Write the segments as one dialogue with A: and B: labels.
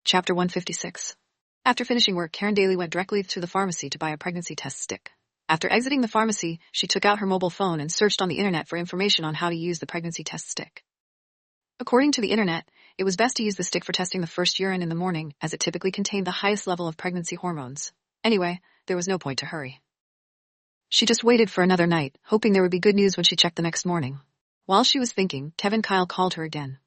A: Chapter 156. After finishing work, Karen Daly went directly to the pharmacy to buy a pregnancy test stick. After exiting the pharmacy, she took out her mobile phone and searched on the internet for information on how to use the pregnancy test stick. According to the internet, it was best to use the stick for testing the first urine in the morning, as it typically contained the highest level of pregnancy hormones. Anyway, there was no point to hurry. She just waited for another night, hoping there would be good news when she checked the next morning. While she was thinking, Kevin Kyle called her again.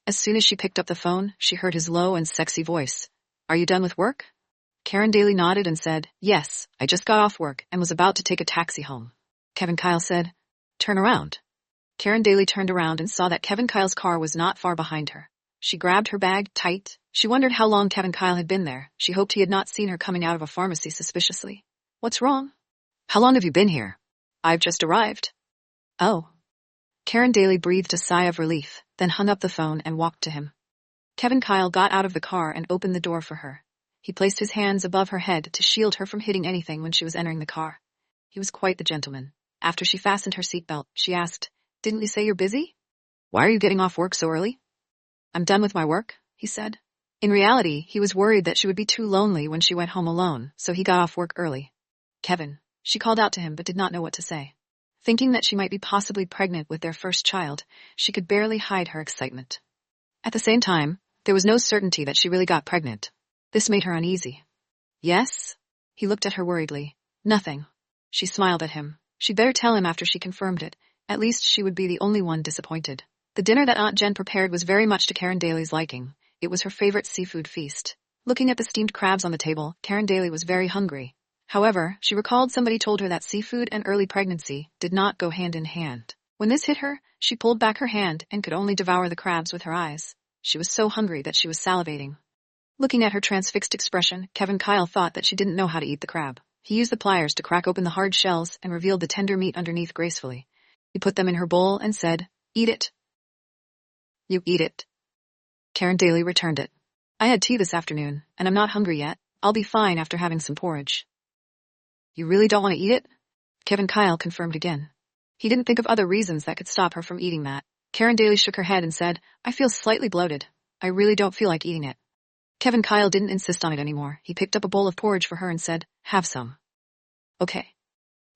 A: As soon as she picked up the phone, she heard his low and sexy voice. "Are you done with work?" Karen Daly nodded and said, "Yes, I just got off work and was about to take a taxi home." Kevin Kyle said, "Turn around." Karen Daly turned around and saw that Kevin Kyle's car was not far behind her. She grabbed her bag tight. She wondered how long Kevin Kyle had been there. She hoped he had not seen her coming out of a pharmacy suspiciously. "What's wrong?" "How long have you been here?" "I've just arrived." "Oh." Karen Daly breathed a sigh of relief, then hung up the phone and walked to him. Kevin Kyle got out of the car and opened the door for her. He placed his hands above her head to shield her from hitting anything when she was entering the car. He was quite the gentleman. After she fastened her seatbelt, she asked, "Didn't you say you're busy? Why are you getting off work so early?" "I'm done with my work," he said. In reality, he was worried that she would be too lonely when she went home alone, so he got off work early. "Kevin," she called out to him but did not know what to say. Thinking that she might be possibly pregnant with their first child, she could barely hide her excitement. At the same time, there was no certainty that she really got pregnant. This made her uneasy. "Yes?" He looked at her worriedly. "Nothing." She smiled at him. She'd better tell him after she confirmed it. At least she would be the only one disappointed. The dinner that Aunt Jen prepared was very much to Karen Daly's liking. It was her favorite seafood feast. Looking at the steamed crabs on the table, Karen Daly was very hungry. However, she recalled somebody told her that seafood and early pregnancy did not go hand in hand. When this hit her, she pulled back her hand and could only devour the crabs with her eyes. She was so hungry that she was salivating. Looking at her transfixed expression, Kevin Kyle thought that she didn't know how to eat the crab. He used the pliers to crack open the hard shells and revealed the tender meat underneath gracefully. He put them in her bowl and said, "Eat it." "You eat it." Karen Daly returned it. "I had tea this afternoon, and I'm not hungry yet. I'll be fine after having some porridge." "You really don't want to eat it?" Kevin Kyle confirmed again. He didn't think of other reasons that could stop her from eating that. Karen Daly shook her head and said, "I feel slightly bloated. I really don't feel like eating it." Kevin Kyle didn't insist on it anymore. He picked up a bowl of porridge for her and said, "Have some." "Okay."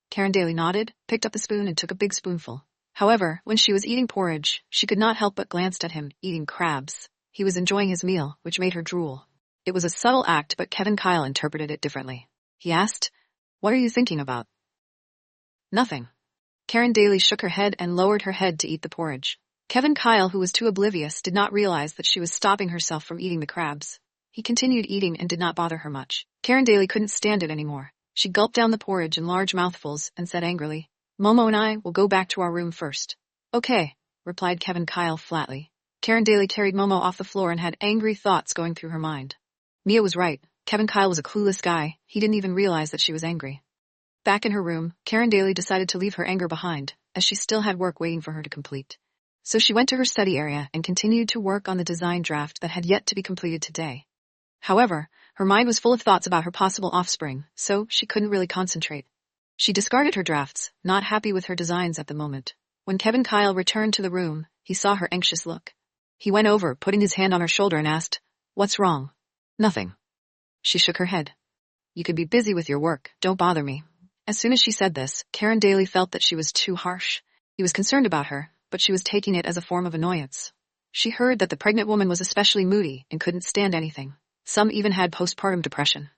A: Karen Daly nodded, picked up the spoon and took a big spoonful. However, when she was eating porridge, she could not help but glanced at him, eating crabs. He was enjoying his meal, which made her drool. It was a subtle act, but Kevin Kyle interpreted it differently. He asked, "What are you thinking about?" "Nothing." Karen Daly shook her head and lowered her head to eat the porridge. Kevin Kyle, who was too oblivious, did not realize that she was stopping herself from eating the crabs. He continued eating and did not bother her much. Karen Daly couldn't stand it anymore. She gulped down the porridge in large mouthfuls and said angrily, "Momo and I will go back to our room first." "Okay," replied Kevin Kyle flatly. Karen Daly carried Momo off the floor and had angry thoughts going through her mind. Mia was right. Kevin Kyle was a clueless guy. He didn't even realize that she was angry. Back in her room, Karen Daly decided to leave her anger behind, as she still had work waiting for her to complete. So she went to her study area and continued to work on the design draft that had yet to be completed today. However, her mind was full of thoughts about her possible offspring, so she couldn't really concentrate. She discarded her drafts, not happy with her designs at the moment. When Kevin Kyle returned to the room, he saw her anxious look. He went over, putting his hand on her shoulder and asked, "What's wrong?" "Nothing." She shook her head. "You could be busy with your work, don't bother me." As soon as she said this, Karen Daly felt that she was too harsh. He was concerned about her, but she was taking it as a form of annoyance. She heard that the pregnant woman was especially moody and couldn't stand anything. Some even had postpartum depression.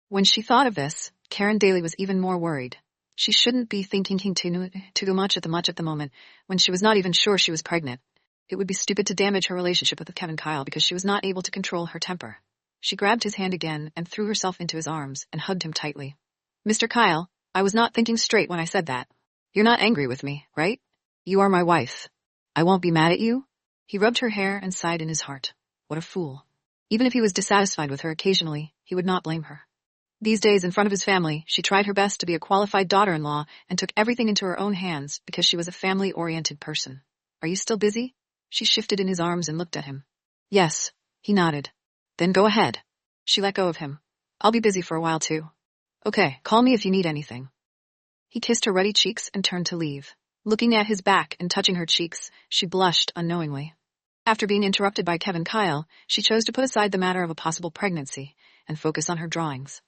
A: When she thought of this, Karen Daly was even more worried. She shouldn't be thinking too much at the moment, when she was not even sure she was pregnant. It would be stupid to damage her relationship with Kevin Kyle because she was not able to control her temper. She grabbed his hand again and threw herself into his arms and hugged him tightly. "Mr. Kyle, I was not thinking straight when I said that. You're not angry with me, right? You are my wife. I won't be mad at you." He rubbed her hair and sighed in his heart. What a fool. Even if he was dissatisfied with her occasionally, he would not blame her. These days, in front of his family, she tried her best to be a qualified daughter-in-law and took everything into her own hands because she was a family-oriented person. "Are you still busy?" She shifted in his arms and looked at him. "Yes." He nodded. "Then go ahead." She let go of him. "I'll be busy for a while too." "Okay, call me if you need anything." He kissed her ruddy cheeks and turned to leave. Looking at his back and touching her cheeks, she blushed unknowingly. After being interrupted by Kevin Kyle, she chose to put aside the matter of a possible pregnancy and focus on her drawings.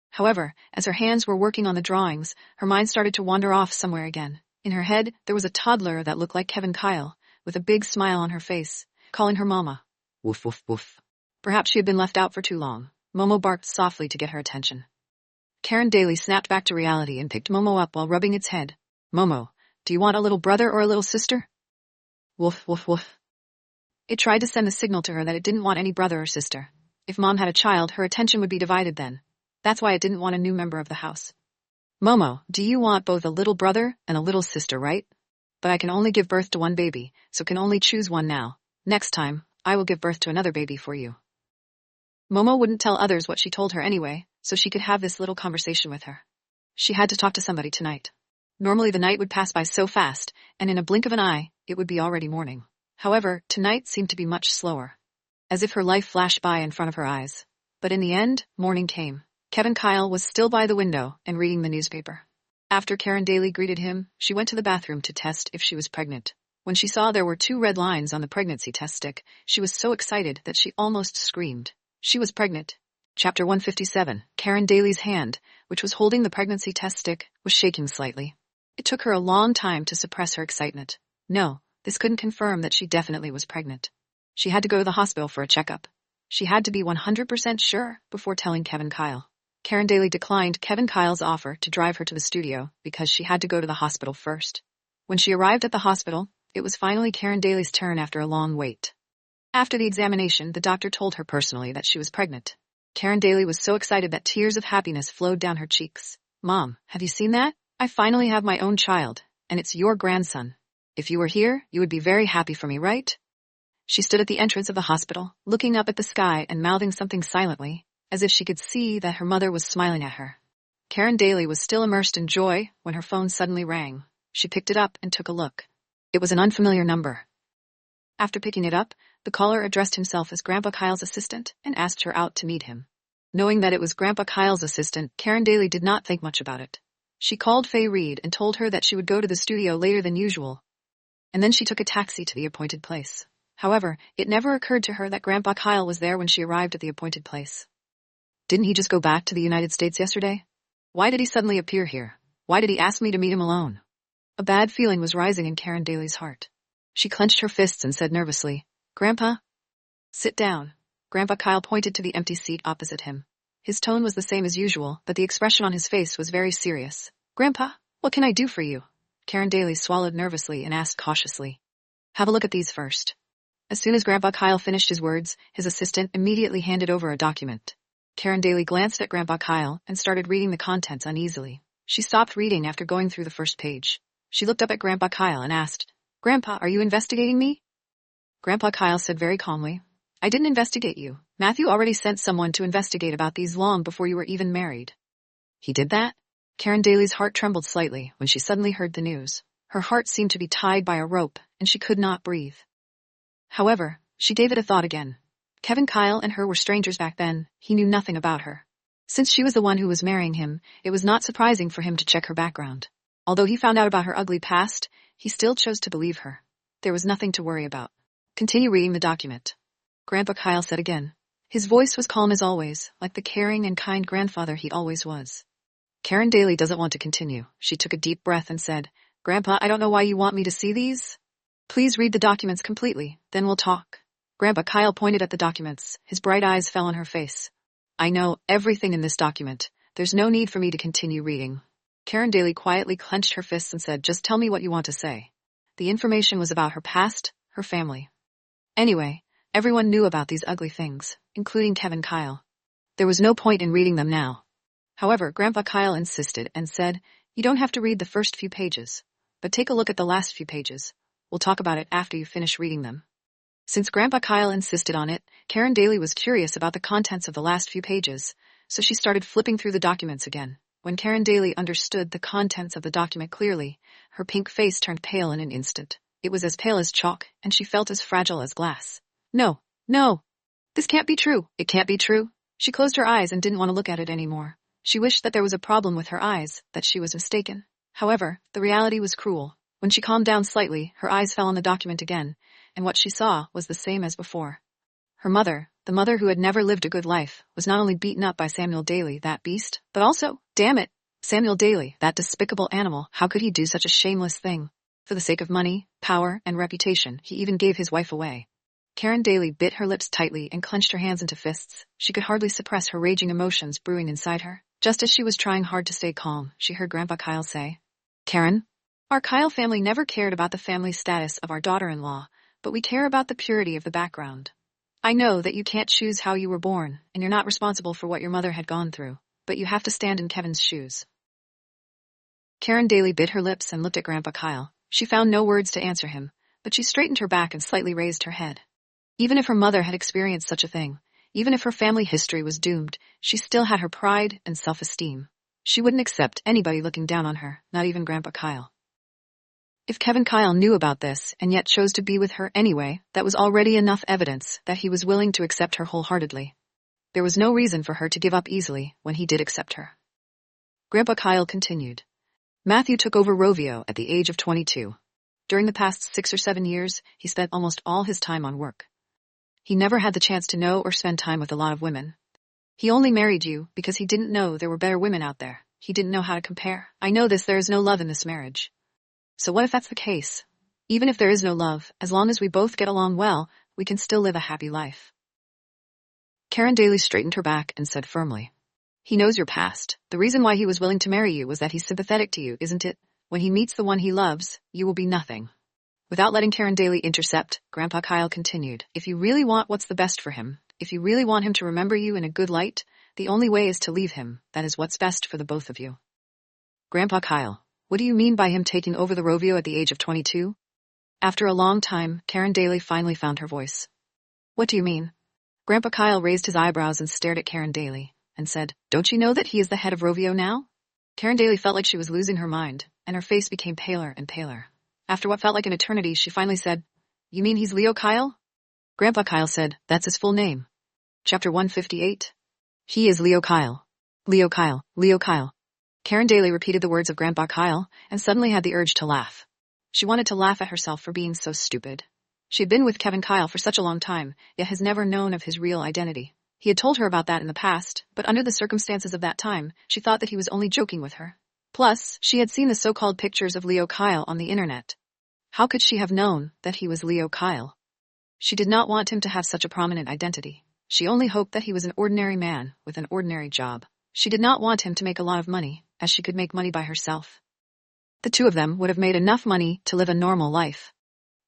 A: However, as her hands were working on the drawings, her mind started to wander off somewhere again. In her head, there was a toddler that looked like Kevin Kyle, with a big smile on her face, calling her Mama. Woof woof woof. Perhaps she had been left out for too long. Momo barked softly to get her attention. Karen Daly snapped back to reality and picked Momo up while rubbing its head. Momo, do you want a little brother or a little sister? Woof woof woof. It tried to send the signal to her that it didn't want any brother or sister. If Mom had a child, her attention would be divided then. That's why it didn't want a new member of the house. Momo, do you want both a little brother and a little sister, right? But I can only give birth to one baby, so can only choose one now. Next time, I will give birth to another baby for you. Momo wouldn't tell others what she told her anyway, so she could have this little conversation with her. She had to talk to somebody tonight. Normally the night would pass by so fast, and in a blink of an eye, it would be already morning. However, tonight seemed to be much slower, as if her life flashed by in front of her eyes. But in the end, morning came. Kevin Kyle was still by the window and reading the newspaper. After Karen Daly greeted him, she went to the bathroom to test if she was pregnant. When she saw there were 2 red lines on the pregnancy test stick, she was so excited that she almost screamed. She was pregnant. Chapter 157. Karen Daly's hand, which was holding the pregnancy test stick, was shaking slightly. It took her a long time to suppress her excitement. No, this couldn't confirm that she definitely was pregnant. She had to go to the hospital for a checkup. She had to be 100% sure before telling Kevin Kyle. Karen Daly declined Kevin Kyle's offer to drive her to the studio because she had to go to the hospital first. When she arrived at the hospital, it was finally Karen Daly's turn after a long wait. After the examination, the doctor told her personally that she was pregnant. Karen Daly was so excited that tears of happiness flowed down her cheeks. Mom, have you seen that? I finally have my own child, and it's your grandson. If you were here, you would be very happy for me, right? She stood at the entrance of the hospital, looking up at the sky and mouthing something silently, as if she could see that her mother was smiling at her. Karen Daly was still immersed in joy when her phone suddenly rang. She picked it up and took a look. It was an unfamiliar number. After picking it up, the caller addressed himself as Grandpa Kyle's assistant and asked her out to meet him. Knowing that it was Grandpa Kyle's assistant, Karen Daly did not think much about it. She called Faye Reed and told her that she would go to the studio later than usual, and then she took a taxi to the appointed place. However, it never occurred to her that Grandpa Kyle was there when she arrived at the appointed place. Didn't he just go back to the United States yesterday? Why did he suddenly appear here? Why did he ask me to meet him alone? A bad feeling was rising in Karen Daly's heart. She clenched her fists and said nervously, Grandpa? Sit down. Grandpa Kyle pointed to the empty seat opposite him. His tone was the same as usual, but the expression on his face was very serious. Grandpa, what can I do for you? Karen Daly swallowed nervously and asked cautiously. Have a look at these first. As soon as Grandpa Kyle finished his words, his assistant immediately handed over a document. Karen Daly glanced at Grandpa Kyle and started reading the contents uneasily. She stopped reading after going through the first page. She looked up at Grandpa Kyle and asked, Grandpa, are you investigating me? Grandpa Kyle said very calmly, I didn't investigate you. Matthew already sent someone to investigate about these long before you were even married. He did that? Karen Daly's heart trembled slightly when she suddenly heard the news. Her heart seemed to be tied by a rope, and she could not breathe. However, she gave it a thought again. Kevin Kyle and her were strangers back then. He knew nothing about her. Since she was the one who was marrying him, it was not surprising for him to check her background. Although he found out about her ugly past, he still chose to believe her. There was nothing to worry about. Continue reading the document. Grandpa Kyle said again. His voice was calm as always, like the caring and kind grandfather he always was. Karen Daly doesn't want to continue. She took a deep breath and said, Grandpa, I don't know why you want me to see these. Please read the documents completely, then we'll talk. Grandpa Kyle pointed at the documents. His bright eyes fell on her face. I know everything in this document. There's no need for me to continue reading. Karen Daly quietly clenched her fists and said, just tell me what you want to say. The information was about her past, her family. Anyway, everyone knew about these ugly things, including Kevin Kyle. There was no point in reading them now. However, Grandpa Kyle insisted and said, you don't have to read the first few pages, but take a look at the last few pages. We'll talk about it after you finish reading them. Since Grandpa Kyle insisted on it, Karen Daly was curious about the contents of the last few pages, so she started flipping through the documents again. When Karen Daly understood the contents of the document clearly, her pink face turned pale in an instant. It was as pale as chalk, and she felt as fragile as glass. No. This can't be true. It can't be true. She closed her eyes and didn't want to look at it anymore. She wished that there was a problem with her eyes, that she was mistaken. However, the reality was cruel. When she calmed down slightly, her eyes fell on the document again, and what she saw was the same as before. Her mother, the mother who had never lived a good life, was not only beaten up by Samuel Daly, that beast, but also, damn it, Samuel Daly, that despicable animal, how could he do such a shameless thing? For the sake of money, power, and reputation, he even gave his wife away. Karen Daly bit her lips tightly and clenched her hands into fists. She could hardly suppress her raging emotions brewing inside her. Just as she was trying hard to stay calm, she heard Grandpa Kyle say, "Karen, our Kyle family never cared about the family status of our daughter-in-law, but we care about the purity of the background. I know that you can't choose how you were born, and you're not responsible for what your mother had gone through, but you have to stand in Kevin's shoes." Karen Daly bit her lips and looked at Grandpa Kyle. She found no words to answer him, but she straightened her back and slightly raised her head. Even if her mother had experienced such a thing, even if her family history was doomed, she still had her pride and self-esteem. She wouldn't accept anybody looking down on her, not even Grandpa Kyle. If Kevin Kyle knew about this and yet chose to be with her anyway, that was already enough evidence that he was willing to accept her wholeheartedly. There was no reason for her to give up easily when he did accept her. Grandpa Kyle continued. Matthew took over Rovio at the age of 22. During the past 6 or 7 years, he spent almost all his time on work. He never had the chance to know or spend time with a lot of women. He only married you because he didn't know there were better women out there. He didn't know how to compare. I know this, there is no love in this marriage. So what if that's the case? Even if there is no love, as long as we both get along well, we can still live a happy life. Karen Daly straightened her back and said firmly, "He knows your past. The reason why he was willing to marry you was that he's sympathetic to you, isn't it? When he meets the one he loves, you will be nothing." Without letting Karen Daly intercept, Grandpa Kyle continued, "If you really want what's the best for him, if you really want him to remember you in a good light, the only way is to leave him. That is what's best for the both of you." Grandpa Kyle, what do you mean by him taking over the Rovio at the age of 22? After a long time, Karen Daly finally found her voice. What do you mean? Grandpa Kyle raised his eyebrows and stared at Karen Daly, and said, "Don't you know that he is the head of Rovio now?" Karen Daly felt like she was losing her mind, and her face became paler and paler. After what felt like an eternity, she finally said, "You mean he's Leo Kyle?" Grandpa Kyle said, "That's his full name." Chapter 158. He is Leo Kyle. Leo Kyle. Leo Kyle. Karen Daly repeated the words of Grandpa Kyle, and suddenly had the urge to laugh. She wanted to laugh at herself for being so stupid. She had been with Kevin Kyle for such a long time, yet has never known of his real identity. He had told her about that in the past, but under the circumstances of that time, she thought that he was only joking with her. Plus, she had seen the so-called pictures of Leo Kyle on the internet. How could she have known that he was Leo Kyle? She did not want him to have such a prominent identity. She only hoped that he was an ordinary man with an ordinary job. She did not want him to make a lot of money, as she could make money by herself. The two of them would have made enough money to live a normal life.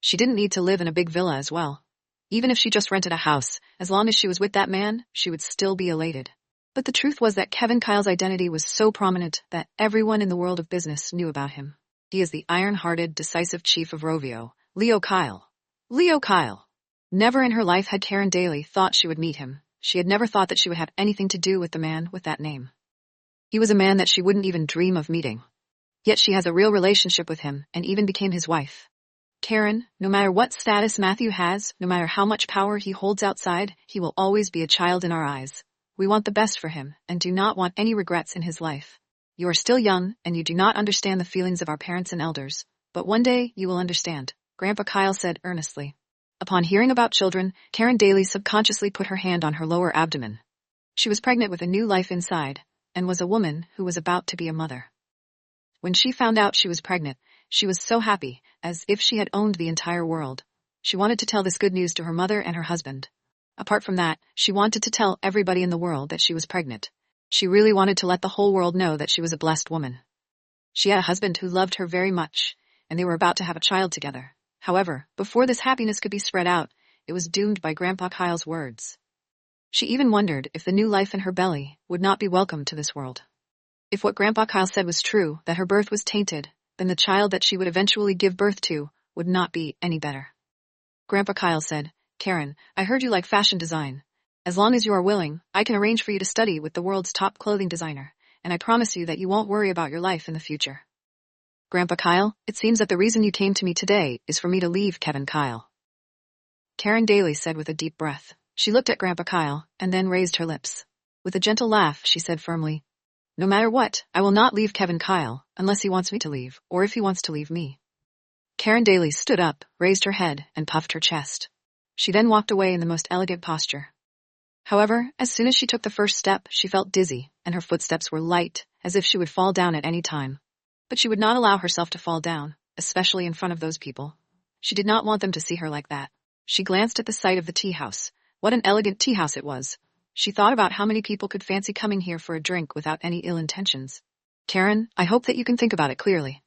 A: She didn't need to live in a big villa as well. Even if she just rented a house, as long as she was with that man, she would still be elated. But the truth was that Kevin Kyle's identity was so prominent that everyone in the world of business knew about him. He is the iron-hearted, decisive chief of Rovio, Leo Kyle. Leo Kyle. Never in her life had Karen Daly thought she would meet him. She had never thought that she would have anything to do with the man with that name. He was a man that she wouldn't even dream of meeting. Yet she has a real relationship with him and even became his wife. Karen, no matter what status Matthew has, no matter how much power he holds outside, he will always be a child in our eyes. We want the best for him and do not want any regrets in his life. You are still young and you do not understand the feelings of our parents and elders, but one day you will understand, Grandpa Kyle said earnestly. Upon hearing about children, Karen Daly subconsciously put her hand on her lower abdomen. She was pregnant with a new life inside, and was a woman who was about to be a mother. When she found out she was pregnant, she was so happy, as if she had owned the entire world. She wanted to tell this good news to her mother and her husband. Apart from that, she wanted to tell everybody in the world that she was pregnant. She really wanted to let the whole world know that she was a blessed woman. She had a husband who loved her very much, and they were about to have a child together. However, before this happiness could be spread out, it was doomed by Grandpa Kyle's words. She even wondered if the new life in her belly would not be welcome to this world. If what Grandpa Kyle said was true, that her birth was tainted, then the child that she would eventually give birth to would not be any better. Grandpa Kyle said, "Karen, I heard you like fashion design. As long as you are willing, I can arrange for you to study with the world's top clothing designer, and I promise you that you won't worry about your life in the future." Grandpa Kyle, it seems that the reason you came to me today is for me to leave Kevin Kyle. Karen Daly said with a deep breath. She looked at Grandpa Kyle, and then raised her lips. With a gentle laugh, she said firmly, "No matter what, I will not leave Kevin Kyle, unless he wants me to leave, or if he wants to leave me." Karen Daly stood up, raised her head, and puffed her chest. She then walked away in the most elegant posture. However, as soon as she took the first step, she felt dizzy, and her footsteps were light, as if she would fall down at any time. But she would not allow herself to fall down, especially in front of those people. She did not want them to see her like that. She glanced at the sight of the tea house. What an elegant tea house it was. She thought about how many people could fancy coming here for a drink without any ill intentions. Karen, I hope that you can think about it clearly.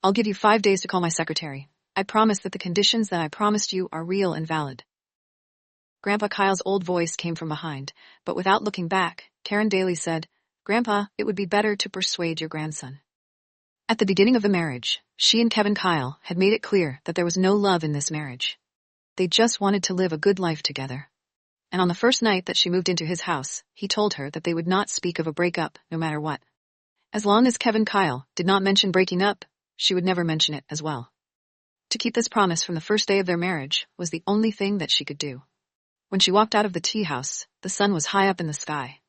A: I'll give you 5 days to call my secretary. I promise that the conditions that I promised you are real and valid. Grandpa Kyle's old voice came from behind, but without looking back, Karen Daly said, Grandpa, it would be better to persuade your grandson. At the beginning of the marriage, she and Kevin Kyle had made it clear that there was no love in this marriage. They just wanted to live a good life together. And on the first night that she moved into his house, he told her that they would not speak of a breakup, no matter what. As long as Kevin Kyle did not mention breaking up, she would never mention it as well. To keep this promise from the first day of their marriage was the only thing that she could do. When she walked out of the tea house, the sun was high up in the sky.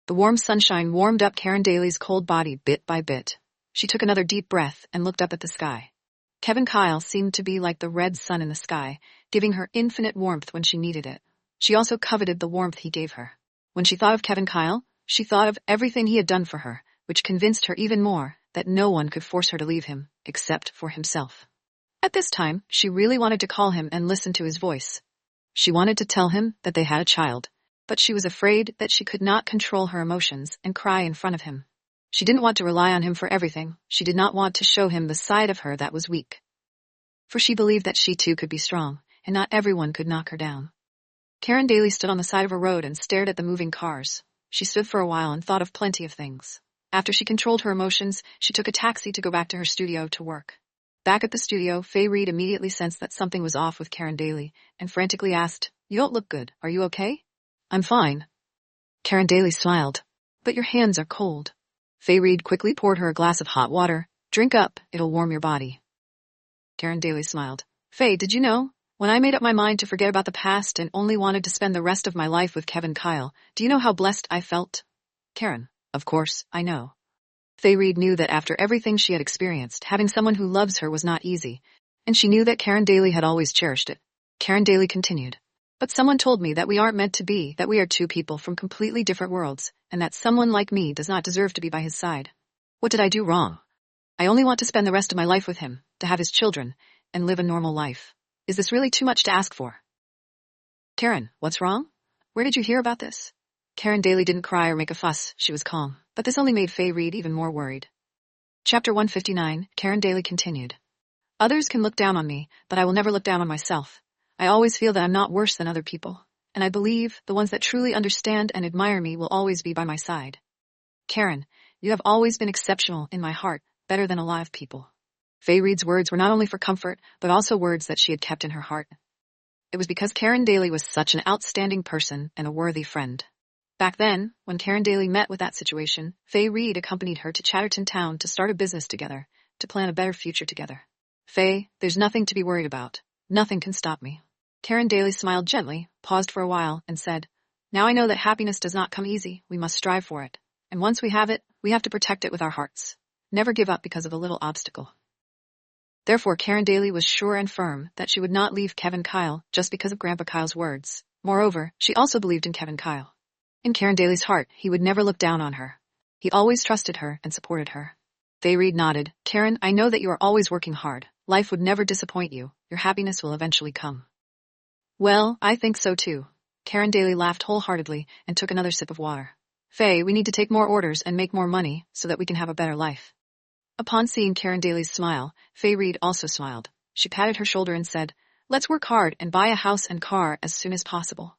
A: The warm sunshine warmed up Karen Daly's cold body bit by bit. She took another deep breath and looked up at the sky. Kevin Kyle seemed to be like the red sun in the sky, giving her infinite warmth when she needed it. She also coveted the warmth he gave her. When she thought of Kevin Kyle, she thought of everything he had done for her, which convinced her even more that no one could force her to leave him, except for himself. At this time, she really wanted to call him and listen to his voice. She wanted to tell him that they had a child, but she was afraid that she could not control her emotions and cry in front of him. She didn't want to rely on him for everything. She did not want to show him the side of her that was weak. For she believed that she too could be strong, and not everyone could knock her down. Karen Daly stood on the side of a road and stared at the moving cars. She stood for a while and thought of plenty of things. After she controlled her emotions, she took a taxi to go back to her studio to work. Back at the studio, Faye Reed immediately sensed that something was off with Karen Daly, and frantically asked, You don't look good. Are you okay? I'm fine. Karen Daly smiled. But your hands are cold. Faye Reed quickly poured her a glass of hot water. Drink up, it'll warm your body. Karen Daly smiled. Faye, did you know? When I made up my mind to forget about the past and only wanted to spend the rest of my life with Kevin Kyle, do you know how blessed I felt? Karen, of course, I know. Faye Reed knew that after everything she had experienced, having someone who loves her was not easy, and she knew that Karen Daly had always cherished it. Karen Daly continued. But someone told me that we aren't meant to be, that we are two people from completely different worlds, and that someone like me does not deserve to be by his side. What did I do wrong? I only want to spend the rest of my life with him, to have his children, and live a normal life. Is this really too much to ask for? Karen, what's wrong? Where did you hear about this? Karen Daly didn't cry or make a fuss. She was calm. But this only made Faye Reed even more worried. Chapter 159, Karen Daly continued. Others can look down on me, but I will never look down on myself. I always feel that I'm not worse than other people, and I believe the ones that truly understand and admire me will always be by my side. Karen, you have always been exceptional in my heart, better than a lot of people. Faye Reed's words were not only for comfort, but also words that she had kept in her heart. It was because Karen Daly was such an outstanding person and a worthy friend. Back then, when Karen Daly met with that situation, Faye Reed accompanied her to Chatterton Town to start a business together, to plan a better future together. Faye, there's nothing to be worried about. Nothing can stop me. Karen Daly smiled gently, paused for a while, and said, Now I know that happiness does not come easy. We must strive for it. And once we have it, we have to protect it with our hearts. Never give up because of a little obstacle. Therefore, Karen Daly was sure and firm that she would not leave Kevin Kyle just because of Grandpa Kyle's words. Moreover, she also believed in Kevin Kyle. In Karen Daly's heart, he would never look down on her. He always trusted her and supported her. Faye Reed nodded. Karen, I know that you are always working hard. Life would never disappoint you. Your happiness will eventually come. Well, I think so too. Karen Daly laughed wholeheartedly and took another sip of water. Faye, we need to take more orders and make more money so that we can have a better life. Upon seeing Karen Daly's smile, Faye Reed also smiled. She patted her shoulder and said, Let's work hard and buy a house and car as soon as possible.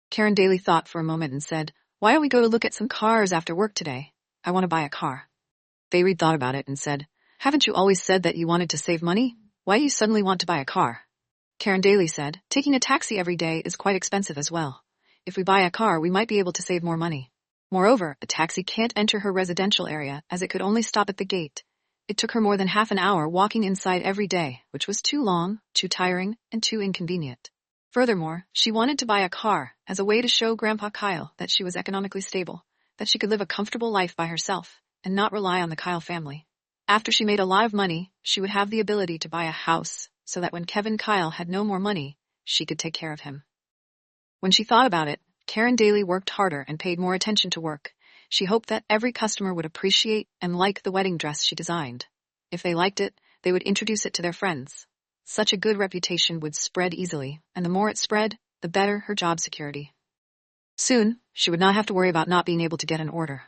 A: Karen Daly thought for a moment and said, Why don't we go to look at some cars after work today? I want to buy a car. Faye Reed thought about it and said, Haven't you always said that you wanted to save money? Why do you suddenly want to buy a car? Karen Daly said, Taking a taxi every day is quite expensive as well. If we buy a car, we might be able to save more money. Moreover, a taxi can't enter her residential area as it could only stop at the gate. It took her more than half an hour walking inside every day, which was too long, too tiring, and too inconvenient. Furthermore, she wanted to buy a car as a way to show Grandpa Kyle that she was economically stable, that she could live a comfortable life by herself, and not rely on the Kyle family. After she made a lot of money, she would have the ability to buy a house, so that when Kevin Kyle had no more money, she could take care of him. When she thought about it, Karen Daly worked harder and paid more attention to work. She hoped that every customer would appreciate and like the wedding dress she designed. If they liked it, they would introduce it to their friends. Such a good reputation would spread easily, and the more it spread, the better her job security. Soon, she would not have to worry about not being able to get an order.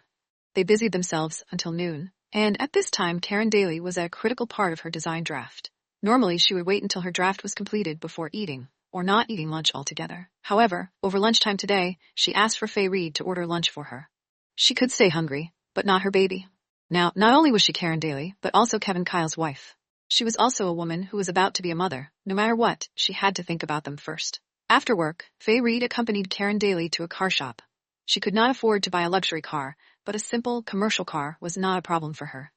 A: They busied themselves until noon, and at this time Karen Daly was at a critical part of her design draft. Normally she would wait until her draft was completed before eating, or not eating lunch altogether. However, over lunchtime today, she asked for Faye Reed to order lunch for her. She could stay hungry, but not her baby. Now, not only was she Karen Daly, but also Kevin Kyle's wife. She was also a woman who was about to be a mother. No matter what, she had to think about them first. After work, Faye Reed accompanied Karen Daly to a car shop. She could not afford to buy a luxury car, but a simple, commercial car was not a problem for her.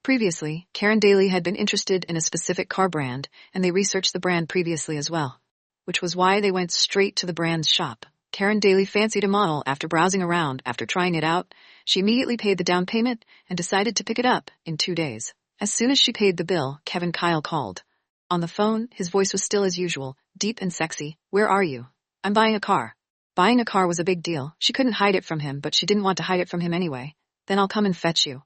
A: Previously, Karen Daly had been interested in a specific car brand, and they researched the brand previously as well, which was why they went straight to the brand's shop. Karen Daly fancied a model. After browsing around, after trying it out, she immediately paid the down payment and decided to pick it up in 2 days. As soon as she paid the bill, Kevin Kyle called. On the phone, his voice was still as usual, deep and sexy. "Where are you?" "I'm buying a car." Buying a car was a big deal. She couldn't hide it from him, but she didn't want to hide it from him anyway. "Then I'll come and fetch you."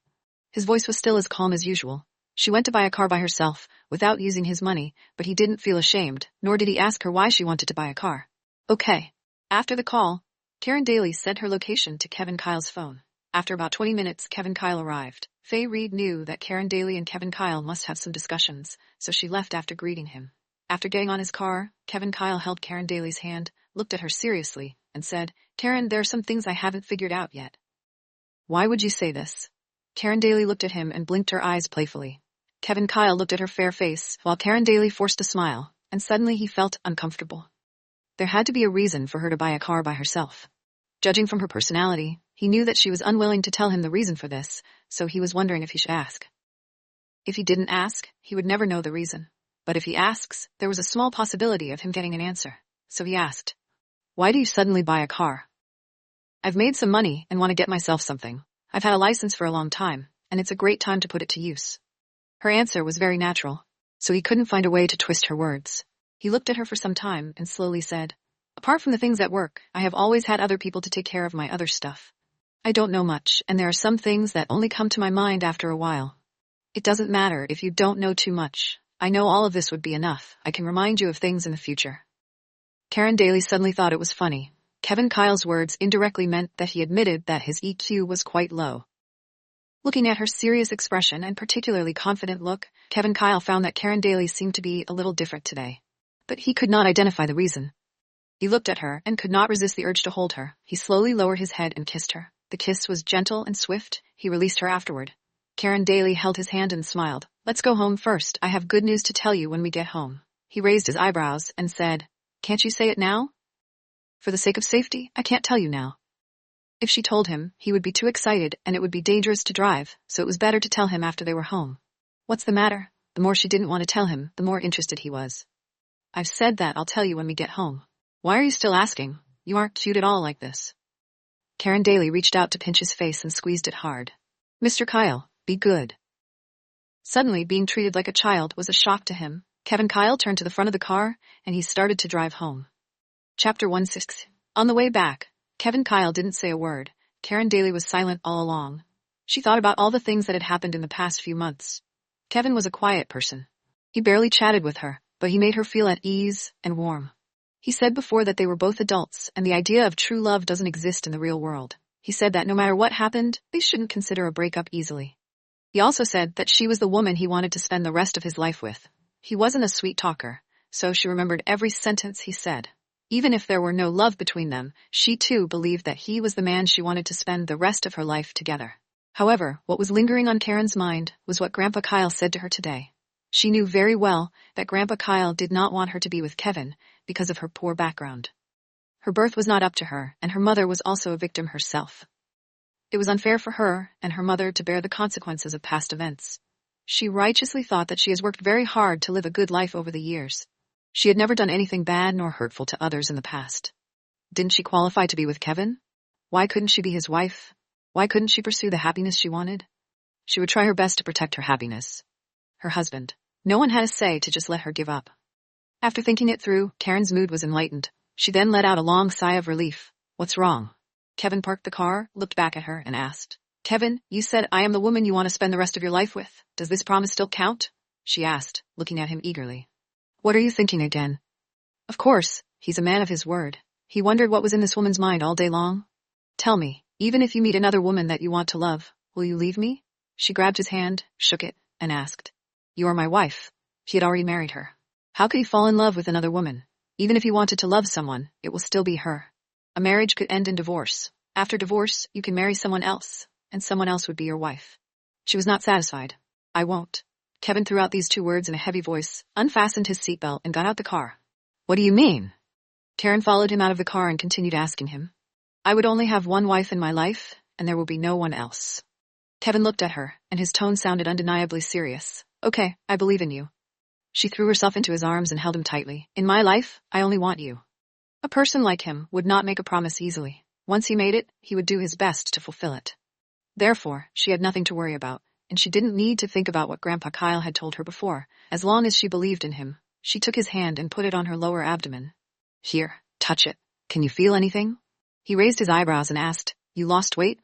A: His voice was still as calm as usual. She went to buy a car by herself, without using his money, but he didn't feel ashamed, nor did he ask her why she wanted to buy a car. "Okay." After the call, Karen Daly sent her location to Kevin Kyle's phone. After about 20 minutes, Kevin Kyle arrived. Faye Reed knew that Karen Daly and Kevin Kyle must have some discussions, so she left after greeting him. After getting on his car, Kevin Kyle held Karen Daly's hand, looked at her seriously, and said, "Karen, there are some things I haven't figured out yet." "Why would you say this?" Karen Daly looked at him and blinked her eyes playfully. Kevin Kyle looked at her fair face, while Karen Daly forced a smile, and suddenly he felt uncomfortable. There had to be a reason for her to buy a car by herself. Judging from her personality, he knew that she was unwilling to tell him the reason for this, so he was wondering if he should ask. If he didn't ask, he would never know the reason. But if he asks, there was a small possibility of him getting an answer. So he asked, "Why do you suddenly buy a car?" "I've made some money and want to get myself something. I've had a license for a long time, and it's a great time to put it to use." Her answer was very natural, so he couldn't find a way to twist her words. He looked at her for some time and slowly said, "Apart from the things at work, I have always had other people to take care of my other stuff. I don't know much, and there are some things that only come to my mind after a while. It doesn't matter if you don't know too much. I know all of this would be enough. I can remind you of things in the future." Karen Daly suddenly thought it was funny. Kevin Kyle's words indirectly meant that he admitted that his EQ was quite low. Looking at her serious expression and particularly confident look, Kevin Kyle found that Karen Daly seemed to be a little different today. But he could not identify the reason. He looked at her and could not resist the urge to hold her. He slowly lowered his head and kissed her. The kiss was gentle and swift. He released her afterward. Karen Daly held his hand and smiled. "Let's go home first. I have good news to tell you when we get home." He raised his eyebrows and said, "Can't you say it now?" "For the sake of safety, I can't tell you now." If she told him, he would be too excited and it would be dangerous to drive, so it was better to tell him after they were home. "What's the matter?" The more she didn't want to tell him, the more interested he was. "I've said that I'll tell you when we get home. Why are you still asking? You aren't cute at all like this." Karen Daly reached out to pinch his face and squeezed it hard. "Mr. Kyle, be good." Suddenly, being treated like a child was a shock to him. Kevin Kyle turned to the front of the car, and he started to drive home. Chapter 16. On the way back, Kevin Kyle didn't say a word. Karen Daly was silent all along. She thought about all the things that had happened in the past few months. Kevin was a quiet person. He barely chatted with her, but he made her feel at ease and warm. He said before that they were both adults, and the idea of true love doesn't exist in the real world. He said that no matter what happened, they shouldn't consider a breakup easily. He also said that she was the woman he wanted to spend the rest of his life with. He wasn't a sweet talker, so she remembered every sentence he said. Even if there were no love between them, she too believed that he was the man she wanted to spend the rest of her life together. However, what was lingering on Karen's mind was what Grandpa Kyle said to her today. She knew very well that Grandpa Kyle did not want her to be with Kevin because of her poor background. Her birth was not up to her, and her mother was also a victim herself. It was unfair for her and her mother to bear the consequences of past events. She righteously thought that she has worked very hard to live a good life over the years. She had never done anything bad nor hurtful to others in the past. Didn't she qualify to be with Kevin? Why couldn't she be his wife? Why couldn't she pursue the happiness she wanted? She would try her best to protect her happiness. Her husband. No one had a say to just let her give up. After thinking it through, Karen's mood was enlightened. She then let out a long sigh of relief. What's wrong? Kevin parked the car, looked back at her, and asked. Kevin, you said I am the woman you want to spend the rest of your life with. Does this promise still count? She asked, looking at him eagerly. What are you thinking again? Of course, he's a man of his word. He wondered what was in this woman's mind all day long. Tell me, even if you meet another woman that you want to love, will you leave me? She grabbed his hand, shook it, and asked. You are my wife. He had already married her. How could he fall in love with another woman? Even if he wanted to love someone, it will still be her. A marriage could end in divorce. After divorce, you can marry someone else, and someone else would be your wife. She was not satisfied. I won't. Kevin threw out these 2 words in a heavy voice, unfastened his seatbelt, and got out the car. What do you mean? Karen followed him out of the car and continued asking him. I would only have one wife in my life, and there will be no one else. Kevin looked at her, and his tone sounded undeniably serious. Okay, I believe in you. She threw herself into his arms and held him tightly. In my life, I only want you. A person like him would not make a promise easily. Once he made it, he would do his best to fulfill it. Therefore, she had nothing to worry about, and she didn't need to think about what Grandpa Kyle had told her before. As long as she believed in him, she took his hand and put it on her lower abdomen. Here, touch it. Can you feel anything? He raised his eyebrows and asked, You lost weight?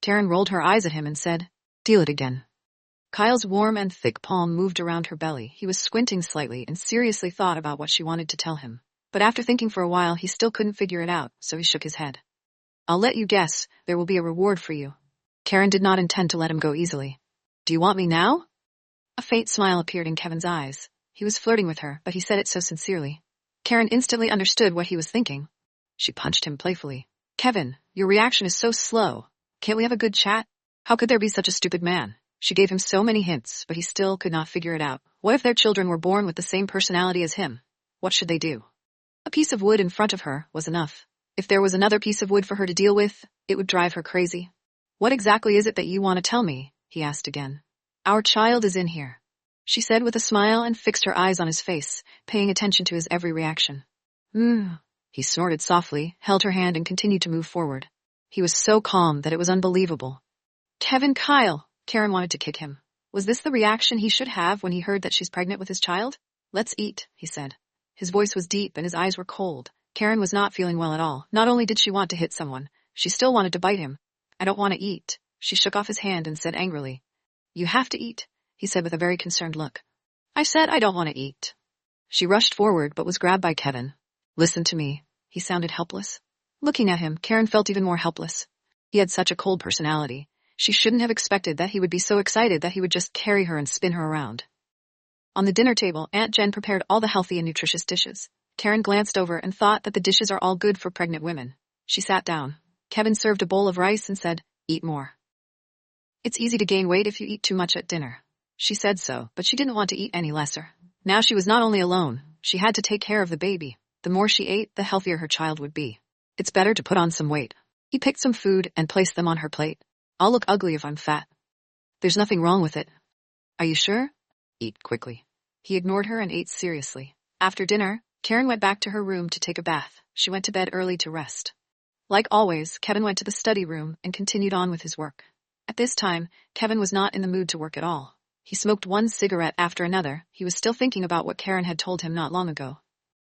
A: Karen rolled her eyes at him and said, Deal it again. Kyle's warm and thick palm moved around her belly. He was squinting slightly and seriously thought about what she wanted to tell him. But after thinking for a while, he still couldn't figure it out, so he shook his head. I'll let you guess. There will be a reward for you. Karen did not intend to let him go easily. Do you want me now? A faint smile appeared in Kevin's eyes. He was flirting with her, but he said it so sincerely. Karen instantly understood what he was thinking. She punched him playfully. Kevin, your reaction is so slow. Can't we have a good chat? How could there be such a stupid man? She gave him so many hints, but he still could not figure it out. What if their children were born with the same personality as him? What should they do? A piece of wood in front of her was enough. If there was another piece of wood for her to deal with, it would drive her crazy. What exactly is it that you want to tell me? He asked again. Our child is in here, she said with a smile and fixed her eyes on his face, paying attention to his every reaction. He snorted softly, held her hand and continued to move forward. He was so calm that it was unbelievable. Kevin Kyle! Karen wanted to kick him. Was this the reaction he should have when he heard that she's pregnant with his child? Let's eat, he said. His voice was deep and his eyes were cold. Karen was not feeling well at all. Not only did she want to hit someone, she still wanted to bite him. I don't want to eat. She shook off his hand and said angrily. You have to eat, he said with a very concerned look. I said I don't want to eat. She rushed forward but was grabbed by Kevin. Listen to me. He sounded helpless. Looking at him, Karen felt even more helpless. He had such a cold personality. She shouldn't have expected that he would be so excited that he would just carry her and spin her around. On the dinner table, Aunt Jen prepared all the healthy and nutritious dishes. Karen glanced over and thought that the dishes are all good for pregnant women. She sat down. Kevin served a bowl of rice and said, Eat more. It's easy to gain weight if you eat too much at dinner. She said so, but she didn't want to eat any lesser. Now she was not only alone, she had to take care of the baby. The more she ate, the healthier her child would be. It's better to put on some weight. He picked some food and placed them on her plate. I'll look ugly if I'm fat. There's nothing wrong with it. Are you sure? Eat quickly. He ignored her and ate seriously. After dinner, Karen went back to her room to take a bath. She went to bed early to rest. Like always, Kevin went to the study room and continued on with his work. At this time, Kevin was not in the mood to work at all. He smoked one cigarette after another. He was still thinking about what Karen had told him not long ago.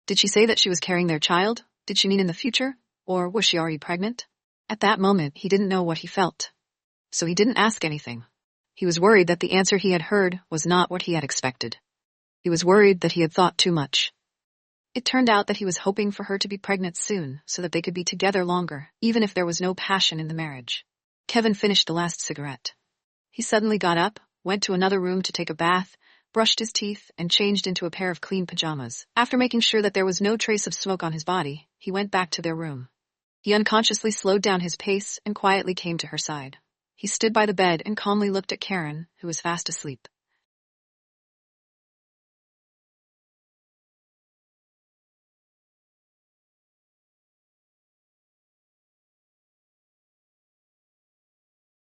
A: Did she say that she was carrying their child? Did she mean in the future? Or was she already pregnant? At that moment, he didn't know what he felt. So he didn't ask anything. He was worried that the answer he had heard was not what he had expected. He was worried that he had thought too much. It turned out that he was hoping for her to be pregnant soon so that they could be together longer, even if there was no passion in the marriage. Kevin finished the last cigarette. He suddenly got up, went to another room to take a bath, brushed his teeth, and changed into a pair of clean pajamas. After making sure that there was no trace of smoke on his body, he went back to their room. He unconsciously slowed down his pace and quietly came to her side. He stood by the bed and calmly looked at Karen, who was fast asleep.